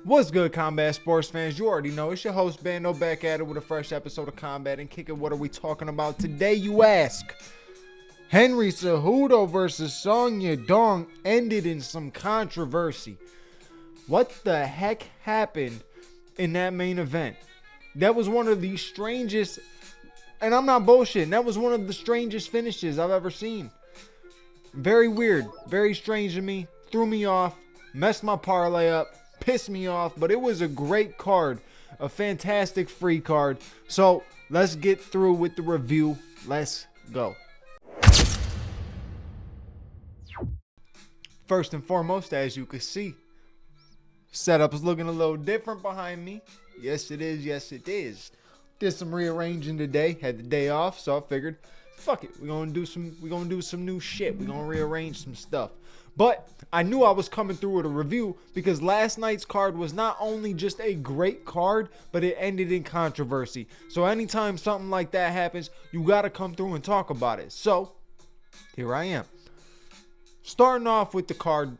What's good, Combat Sports fans? You already know it's your host Bando back at it with a fresh episode of Combat and Kick It. What are we talking about today, you ask? Henry CEJUDO versus YADONG ended in some controversy. What the heck happened in that main event? That was one of the strangest, and I'm not bullshitting, that was one of the strangest finishes I've ever seen. Very weird, very strange to me, threw me off, messed my parlay up, pissed me off, but it was a great card, a fantastic free card. So let's get through with the review. Let's go. First and foremost, as you can see, setup is looking a little different behind me. Yes it is, yes it is. Did some rearranging today, had the day off, so I figured fuck it, we're gonna do some new shit. We're gonna rearrange some stuff. But I knew I was coming through with a review because last night's card was not only just a great card, but it ended in controversy. So anytime something like that happens, you got to come through and talk about it. So here I am. Starting off with the card,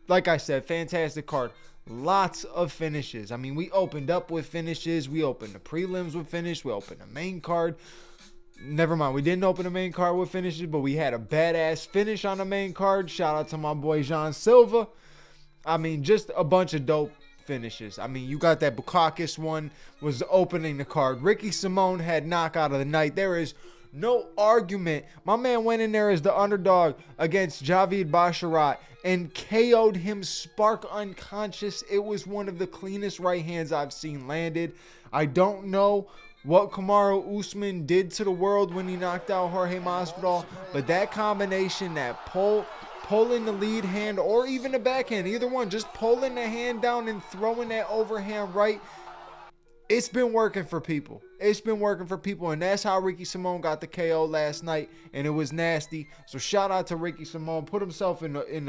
like I said, fantastic card. Lots of finishes. I mean, we opened up with finishes. We opened the prelims with finish. We opened the main card. Never mind, we didn't open the main card with finishes, but we had a badass finish on the main card. Shout out to my boy Jean Silva. I mean, just a bunch of dope finishes. I mean, you got that Bukakis one was opening the card. Ricky Simon had knockout of the night. There is no argument. My man went in there as the underdog against Javid Basharat and KO'd him spark unconscious. It was one of the cleanest right hands I've seen landed. I don't know what Kamaru Usman did to the world when he knocked out Jorge Masvidal, but that combination, that pulling the lead hand or even the backhand, either one, just pulling the hand down and throwing that overhand right, it's been working for people. It's been working for people, and that's how Ricky Simon got the KO last night, and it was nasty. So shout out to Ricky Simon, put himself back in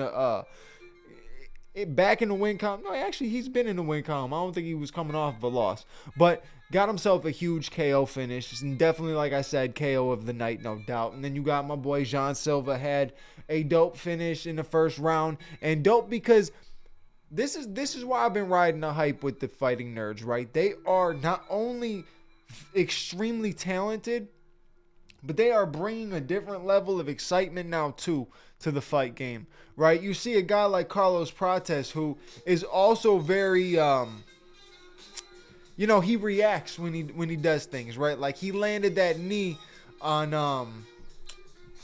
the win column. No, actually, he's been in the win column. I don't think he was coming off of a loss, but got himself a huge KO finish, and definitely, like I said, KO of the night, no doubt. And then you got my boy Jean Silva had a dope finish in the first round, and dope because this is why I've been riding the hype with the fighting nerds, right? They are not only extremely talented, but they are bringing a different level of excitement now too to the fight game, right? You see a guy like Carlos Prates, who is also very he reacts when he does things, right? Like he landed that knee on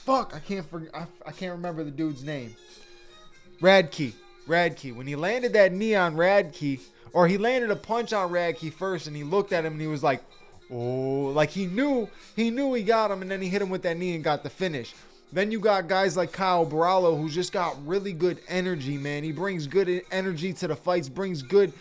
I can't remember the dude's name. Radke. When he landed that knee on Radke, or he landed a punch on Radke first, and he looked at him and he was like, oh, like he knew he got him, and then he hit him with that knee and got the finish. Then you got guys like Kyle Barallo, who's just got really good energy, man. He brings good energy to the fights, brings good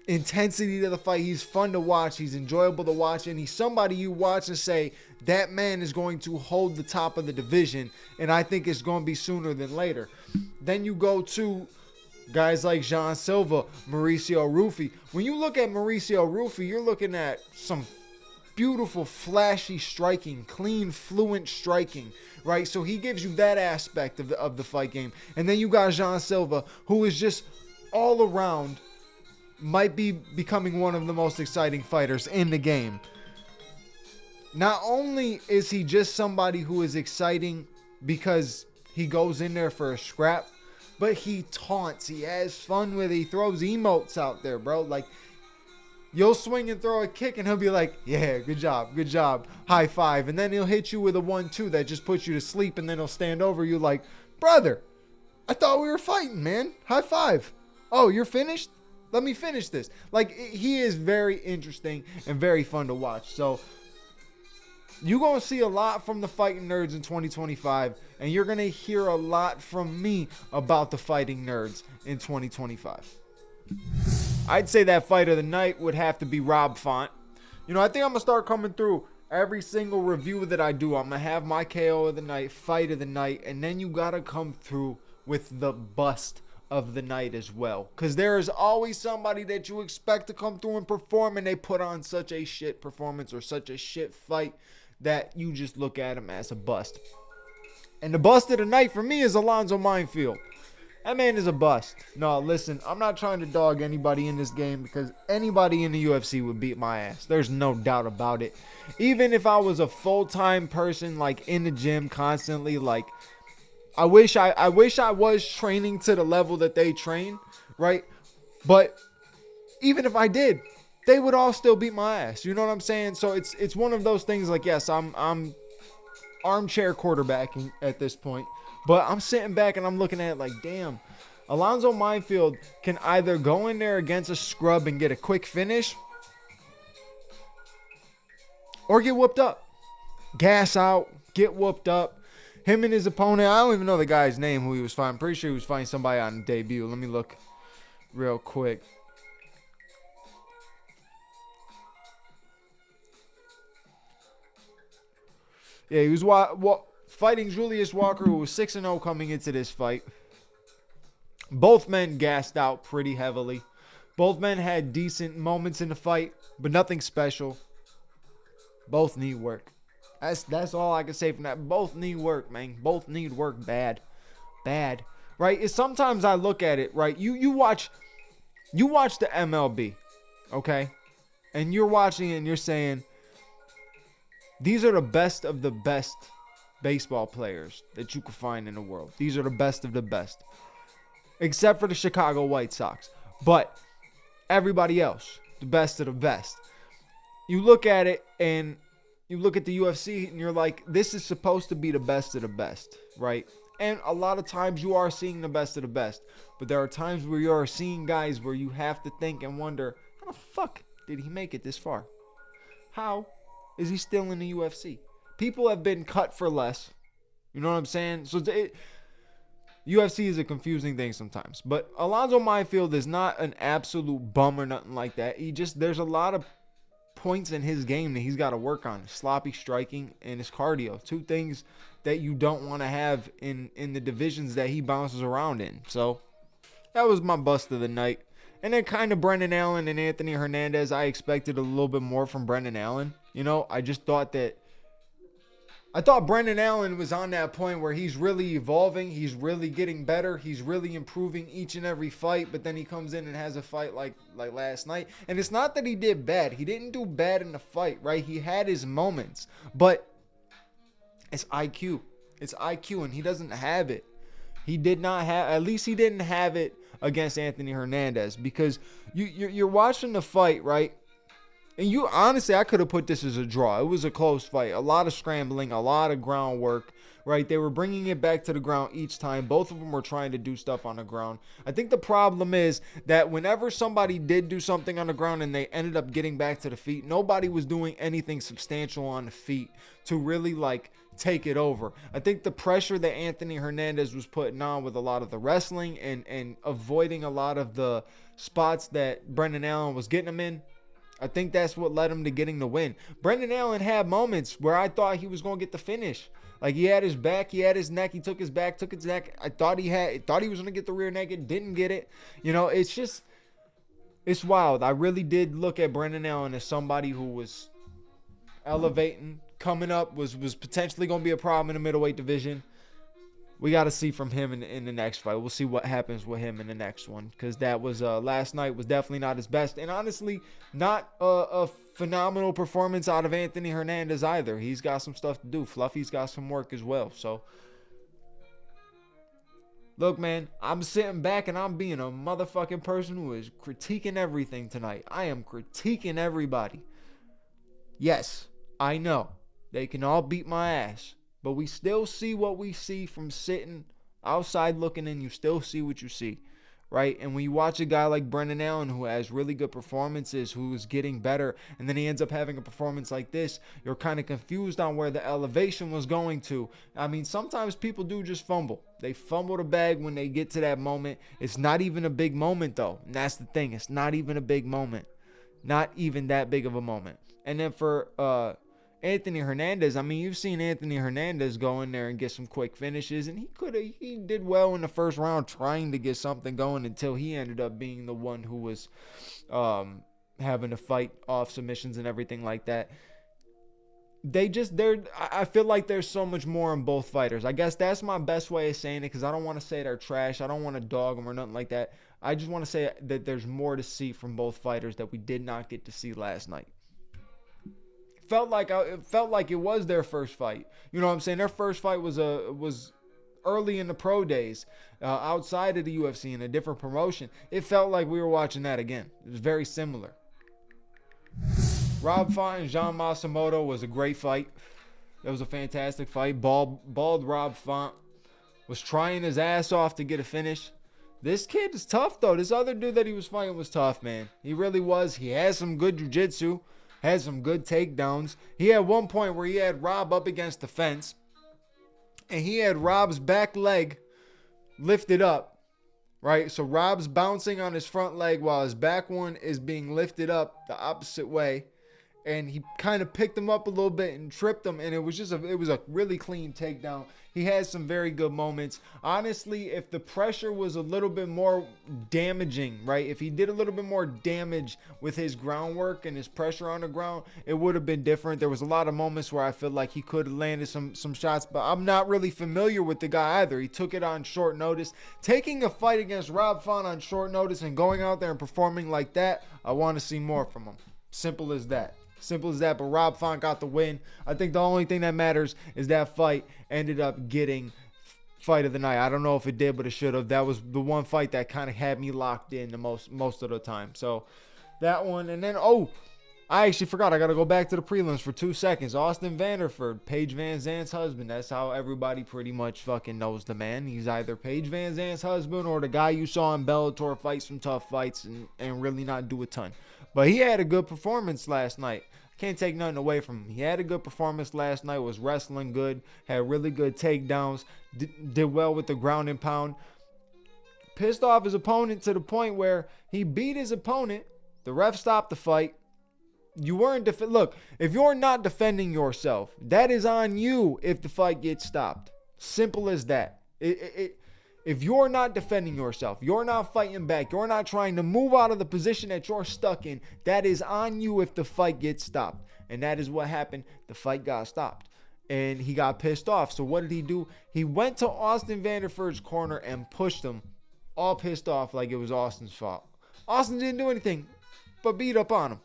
intensity to the fight. He's fun to watch. He's enjoyable to watch, and he's somebody you watch and say, that man is going to hold the top of the division, and I think it's going to be sooner than later. Then you go to guys like Jean Silva, Mauricio Rufy. When you look at Mauricio Rufy, you're looking at some beautiful, flashy striking, clean, fluent striking, right? So he gives you that aspect of the fight game. And then you got Jean Silva, who is just all around, might be becoming one of the most exciting fighters in the game. Not only is he just somebody who is exciting because he goes in there for a scrap, but he taunts. He has fun with it. He throws emotes out there, bro. Like, you'll swing and throw a kick, and he'll be like, yeah, good job, high five. And then he'll hit you with a 1-2 that just puts you to sleep, and then he'll stand over you like, brother, I thought we were fighting, man. High five. Oh, you're finished? Let me finish this. Like, he is very interesting and very fun to watch. So You're going to see a lot from the Fighting Nerds in 2025, and you're going to hear a lot from me about the Fighting Nerds in 2025. I'd say that fight of the night would have to be Rob Font. You know, I think I'm going to start coming through every single review that I do. I'm going to have my KO of the night, fight of the night, and then you got to come through with the bust of the night as well. Because there is always somebody that you expect to come through and perform, and they put on such a shit performance or such a shit fight that you just look at him as a bust. And the bust of the night for me is Alonzo Minefield. That man is a bust. No, listen, I'm not trying to dog anybody in this game because anybody in the UFC would beat my ass. There's no doubt about it. Even if I was a full-time person, like in the gym constantly, like I wish I was training to the level that they train, right? But even if I did, they would all still beat my ass. You know what I'm saying? So it's one of those things like, yes, I'm armchair quarterbacking at this point. But I'm sitting back and I'm looking at it like, damn, Alonzo Minefield can either go in there against a scrub and get a quick finish or get whooped up. Gas out, get whooped up. Him and his opponent, I don't even know the guy's name who he was fighting. I'm pretty sure he was fighting somebody on debut. Let me look real quick. Yeah, he was fighting Julius Walker, who was 6-0 coming into this fight. Both men gassed out pretty heavily. Both men had decent moments in the fight, but nothing special. Both need work. That's all I can say from that. Both need work, man. Both need work bad. Bad. Right? It's sometimes I look at it, right? You watch the MLB, okay? And you're watching it and you're saying, these are the best of the best baseball players that you could find in the world. These are the best of the best. Except for the Chicago White Sox. But everybody else, the best of the best. You look at it and you look at the UFC and you're like, this is supposed to be the best of the best, right? And a lot of times you are seeing the best of the best. But there are times where you are seeing guys where you have to think and wonder, how the fuck did he make it this far? How is he still in the UFC? People have been cut for less. You know what I'm saying? So UFC is a confusing thing sometimes. But Alonzo Minefield is not an absolute bum or nothing like that. There's a lot of points in his game that he's got to work on. Sloppy striking and his cardio. Two things that you don't want to have in the divisions that he bounces around in. So that was my bust of the night. And then kind of Brendan Allen and Anthony Hernandez. I expected a little bit more from Brendan Allen. You know, I thought Brendan Allen was on that point where he's really evolving. He's really getting better. He's really improving each and every fight. But then he comes in and has a fight like last night. And it's not that he did bad. He didn't do bad in the fight, right? He had his moments. But it's IQ. It's IQ, and he doesn't have it. He did not have, at least he didn't have it against Anthony Hernandez, because you're watching the fight, right? And honestly, I could have put this as a draw. It was a close fight. A lot of scrambling, a lot of groundwork, right? They were bringing it back to the ground each time. Both of them were trying to do stuff on the ground. I think the problem is that whenever somebody did do something on the ground and they ended up getting back to the feet, nobody was doing anything substantial on the feet to really take it over. I think the pressure that Anthony Hernandez was putting on with a lot of the wrestling and avoiding a lot of the spots that Brendan Allen was getting him in, I think that's what led him to getting the win. Brendan Allen had moments where I thought he was going to get the finish. Like, he had his back, he had his neck, he took his back, took his neck. I thought he was going to get the rear naked, didn't get it. You know, it's wild. I really did look at Brendan Allen as somebody who was elevating, coming up, was potentially going to be a problem in the middleweight division. We got to see from him in the next fight. We'll see what happens with him in the next one, because that was last night was definitely not his best, and honestly not a phenomenal performance out of Anthony Hernandez either. He's got some stuff to do. Fluffy's got some work as well. So look, man, I'm sitting back and I'm being a motherfucking person who is critiquing everything tonight. I am critiquing everybody. Yes, I know they can all beat my ass, but we still see what we see from sitting outside looking in. You still see what you see, right? And when you watch a guy like Brendan Allen, who has really good performances, who's getting better, and then he ends up having a performance like this, you're kind of confused on where the elevation was going to. I mean, sometimes people do just fumble. They fumble the bag when they get to that moment. It's not even a big moment, though. And that's the thing. It's not even a big moment. Not even that big of a moment. And then for Anthony Hernandez, I mean, you've seen Anthony Hernandez go in there and get some quick finishes, and he did well in the first round trying to get something going until he ended up being the one who was having to fight off submissions and everything like that. I feel like there's so much more in both fighters. I guess that's my best way of saying it, because I don't want to say they're trash. I don't want to dog them or nothing like that. I just want to say that there's more to see from both fighters that we did not get to see last night. It felt like it was their first fight. You know what I'm saying? Their first fight was early in the pro days, outside of the UFC in a different promotion. It felt like we were watching that again. It was very similar. Rob Font and Jean Masamoto was a great fight. That was a fantastic fight. Bald Rob Font was trying his ass off to get a finish. This kid is tough, though. This other dude that he was fighting was tough, man. He really was. He has some good jiu-jitsu. Had some good takedowns. He had one point where he had Rob up against the fence, and he had Rob's back leg lifted up, right? So Rob's bouncing on his front leg while his back one is being lifted up the opposite way. And he kind of picked him up a little bit and tripped him, and it was a really clean takedown. He had some very good moments. Honestly, if the pressure was a little bit more damaging, right? If he did a little bit more damage with his groundwork and his pressure on the ground, it would have been different. There was a lot of moments where I feel like he could have landed some shots, but I'm not really familiar with the guy either. He took it on short notice. Taking a fight against Rob Font on short notice and going out there and performing like that, I want to see more from him. Simple as that. Simple as that. But Rob Font got the win. I think the only thing that matters is that fight ended up getting fight of the night. I don't know if it did, but it should have. That was the one fight that kind of had me locked in the most of the time. So that one. And then, I actually forgot. I got to go back to the prelims for 2 seconds. Austin Vanderford, Paige Van Zandt's husband. That's how everybody pretty much fucking knows the man. He's either Paige Van Zandt's husband or the guy you saw in Bellator fight some tough fights and really not do a ton. But he had a good performance last night. Can't take nothing away from him. He had a good performance last night, was wrestling good, had really good takedowns, did well with the ground and pound. Pissed off his opponent to the point where he beat his opponent. The ref stopped the fight. You weren't look, if you're not defending yourself, that is on you if the fight gets stopped. Simple as that. If you're not defending yourself, you're not fighting back, you're not trying to move out of the position that you're stuck in, that is on you if the fight gets stopped. And that is what happened. The fight got stopped. And he got pissed off. So what did he do? He went to Austin Vanderford's corner and pushed him, all pissed off like it was Austin's fault. Austin didn't do anything but beat up on him.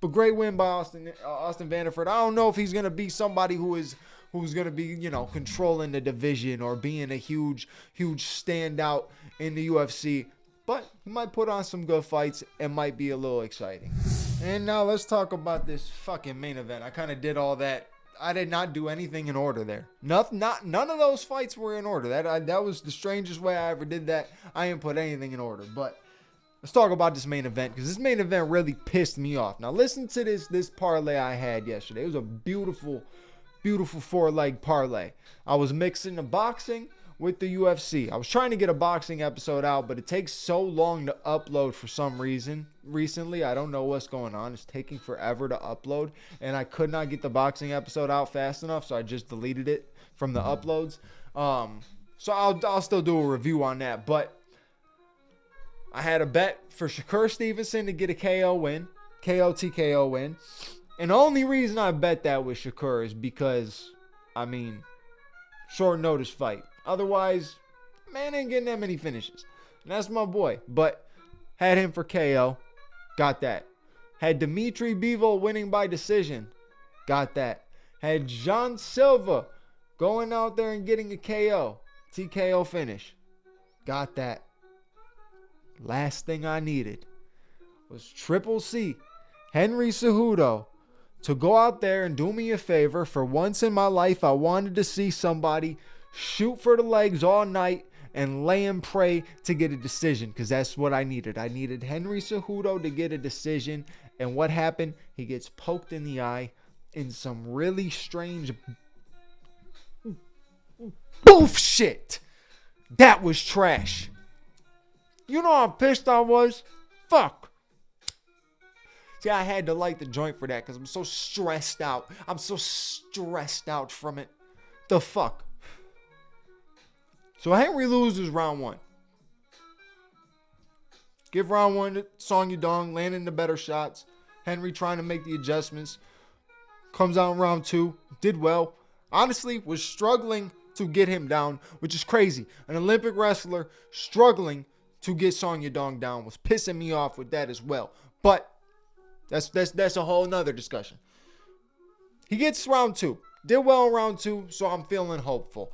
But great win by Austin Vanderford. I don't know if he's going to be somebody who's going to be, controlling the division or being a huge standout in the UFC. But he might put on some good fights and might be a little exciting. And now let's talk about this fucking main event. I kind of did all that. I did not do anything in order there. None of those fights were in order. That was the strangest way I ever did that. I didn't put anything in order. But let's talk about this main event, because this main event really pissed me off. Now listen to this parlay I had yesterday. It was a beautiful 4-leg parlay. I was mixing the boxing with the UFC. I was trying to get a boxing episode out, but it takes so long to upload for some reason recently. I don't know what's going on. It's taking forever to upload, and I could not get the boxing episode out fast enough, so I just deleted it from the uploads. So I'll still do a review on that, but I had a bet for Shakur Stevenson to get a KO TKO win. And the only reason I bet that with Shakur is because, short notice fight. Otherwise, man ain't getting that many finishes. And that's my boy. But had him for KO. Got that. Had Dimitri Bivol winning by decision. Got that. Had Jean Silva going out there and getting a KO. TKO finish. Got that. Last thing I needed was Triple C, Henry Cejudo, to go out there and do me a favor. For once in my life, I wanted to see somebody shoot for the legs all night and lay and pray to get a decision, because that's what I needed. I needed Henry CEJUDO to get a decision. And what happened? He gets poked in the eye in some really strange boof shit. That was trash. You know how pissed I was? Fuck. See, I had to light the joint for that because I'm so stressed out. I'm so stressed out from it. The fuck? So Henry loses round 1. Give round 1 to Song Yadong, landing the better shots. Henry trying to make the adjustments. Comes out in round 2. Did well. Honestly, was struggling to get him down, which is crazy. An Olympic wrestler struggling to get Song Yadong down was pissing me off with that as well. But that's a whole nother discussion. He gets round 2. Did well in round 2, so I'm feeling hopeful.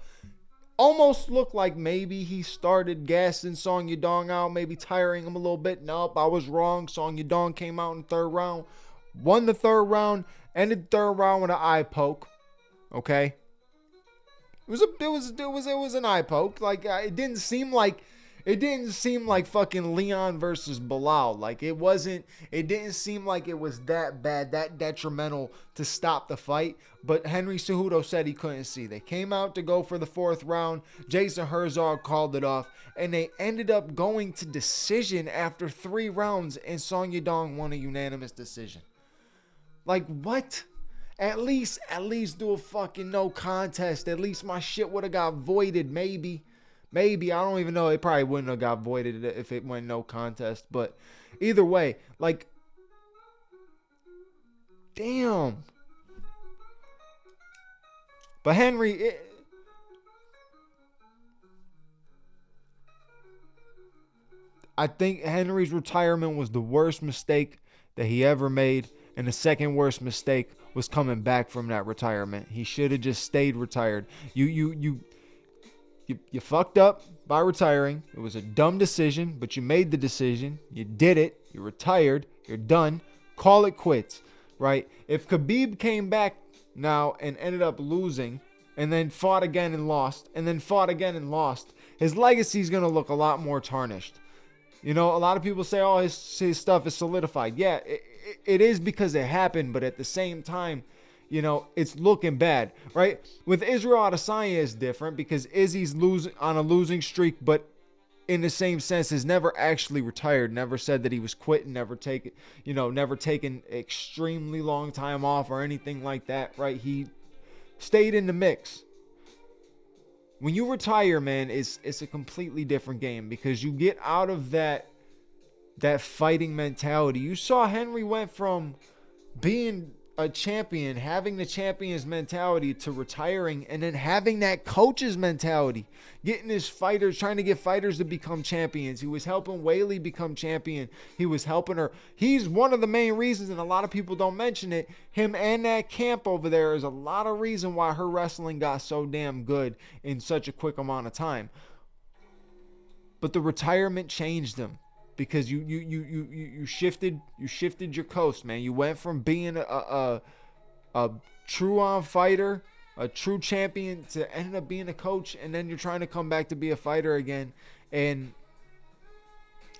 Almost looked like maybe he started gassing Song Yadong out, maybe tiring him a little bit. Nope, I was wrong. Song Yadong came out in the 3rd round, won the 3rd round, ended the 3rd round with an eye poke. Okay, it was an eye poke. Like it didn't seem like fucking Leon versus Bilal. Like it didn't seem like it was that bad, that detrimental to stop the fight. But Henry CEJUDO said he couldn't see. They came out to go for the 4th round. Jason Herzog called it off, and they ended up going to decision after 3 rounds, and Song Yadong won a unanimous decision. Like what? At least do a fucking no contest. At least my shit would have got voided. Maybe. I don't even know. It probably wouldn't have got voided if it went no contest. But either way, like, damn. But Henry, I think Henry's retirement was the worst mistake that he ever made. And the second worst mistake was coming back from that retirement. He should have just stayed retired. You fucked up by retiring. It was a dumb decision, but you made the decision. You did it. You're retired. You're done. Call it quits, right? If Khabib came back now and ended up losing and then fought again and lost and then fought again and lost, his legacy is going to look a lot more tarnished. You know, a lot of people say, oh, his stuff is solidified. Yeah, it is because it happened, but at the same time, you know, it's looking bad, right? With Israel Adesanya is different because Izzy's on a losing streak, but in the same sense is never actually retired, never said that he was quitting, never taken extremely long time off or anything like that, right? He stayed in the mix. When you retire, man, it's a completely different game because you get out of that fighting mentality. You saw Henry went from being a champion, having the champion's mentality, to retiring and then having that coach's mentality, getting his fighters, trying to get fighters to become champions. He was helping Whaley become champion. He was helping her. He's one of the main reasons, and a lot of people don't mention it, him and that camp over there is a lot of reason why her wrestling got so damn good in such a quick amount of time. But the retirement changed him. Because you shifted your coast, man. You went from being a true on fighter, a true champion, to ending up being a coach, and then you're trying to come back to be a fighter again, and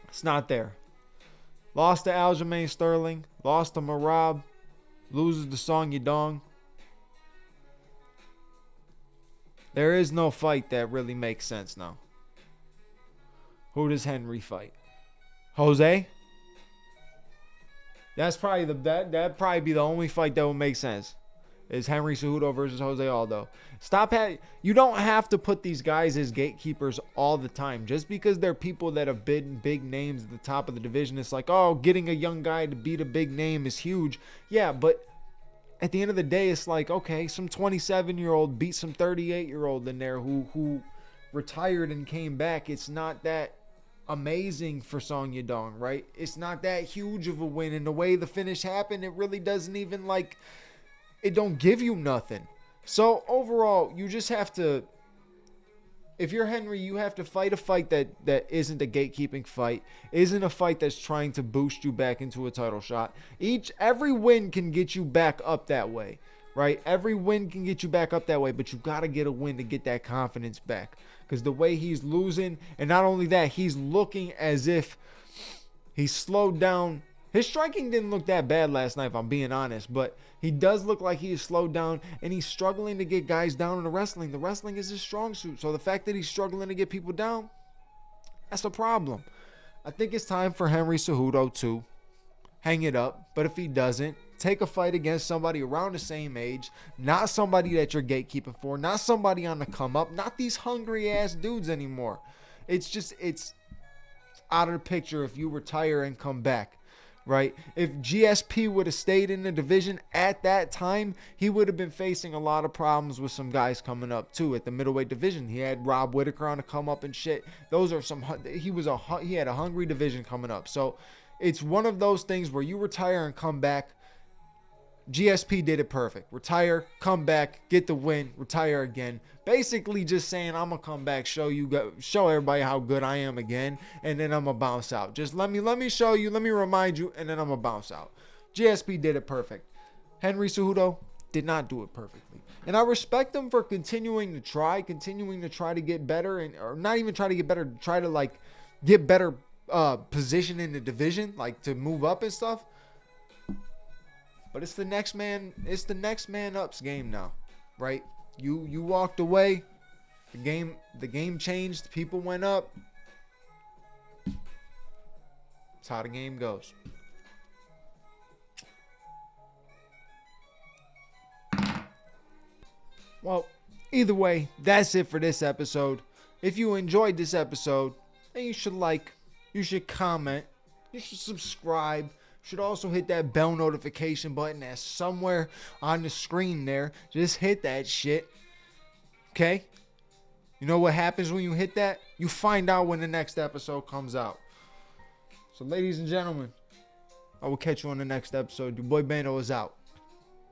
it's not there. Lost to Aljamain Sterling, lost to Marab, loses to Song Yadong. There is no fight that really makes sense now. Who does Henry fight? Jose? That'd probably be the only fight that would make sense. Is Henry CEJUDO versus Jose Aldo. You don't have to put these guys as gatekeepers all the time. Just because they're people that have been big names at the top of the division, it's like, oh, getting a young guy to beat a big name is huge. Yeah, but at the end of the day, it's like, okay, some 27-year-old beat some 38-year-old in there who retired and came back. It's not that amazing for Song Yadong, right? It's not that huge of a win, and the way the finish happened, it really doesn't even, like, it don't give you nothing. So overall, you just have to, if you're Henry, you have to fight a fight that isn't a gatekeeping fight, isn't a fight that's trying to boost you back into a title shot. Every win can get you back up that way. right? Every win can get you back up that way, but you got to get a win to get that confidence back. Because the way he's losing, and not only that, he's looking as if he's slowed down. His striking didn't look that bad last night, if I'm being honest, but he does look like he is slowed down, and he's struggling to get guys down in the wrestling. The wrestling is his strong suit, so the fact that he's struggling to get people down, that's a problem. I think it's time for Henry Cejudo to hang it up, but if he doesn't, take a fight against somebody around the same age, not somebody that you're gatekeeping for, not somebody on the come up, not these hungry ass dudes anymore. It's out of the picture if you retire and come back, right? If GSP would have stayed in the division at that time, he would have been facing a lot of problems with some guys coming up too at the middleweight division. He had Rob Whitaker on the come up and shit. Those are some, he had a hungry division coming up. So it's one of those things where you retire and come back. GSP did it perfect. Retire, come back, get the win, retire again. Basically just saying, I'm going to come back, show everybody how good I am again, and then I'm going to bounce out. Just let me show you, let me remind you, and then I'm going to bounce out. GSP did it perfect. Henry Cejudo did not do it perfectly. And I respect him for continuing to try to get better, or not even try to get better, try to like get better position in the division, like to move up and stuff. But it's the next man up's game now, right? You walked away, the game changed, people went up. That's how the game goes. Well, either way, that's it for this episode. If you enjoyed this episode, then you should like, you should comment, you should subscribe. Should also hit that bell notification button that's somewhere on the screen there. Just hit that shit. Okay? You know what happens when you hit that? You find out when the next episode comes out. So ladies and gentlemen, I will catch you on the next episode. Your boy Bando is out.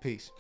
Peace.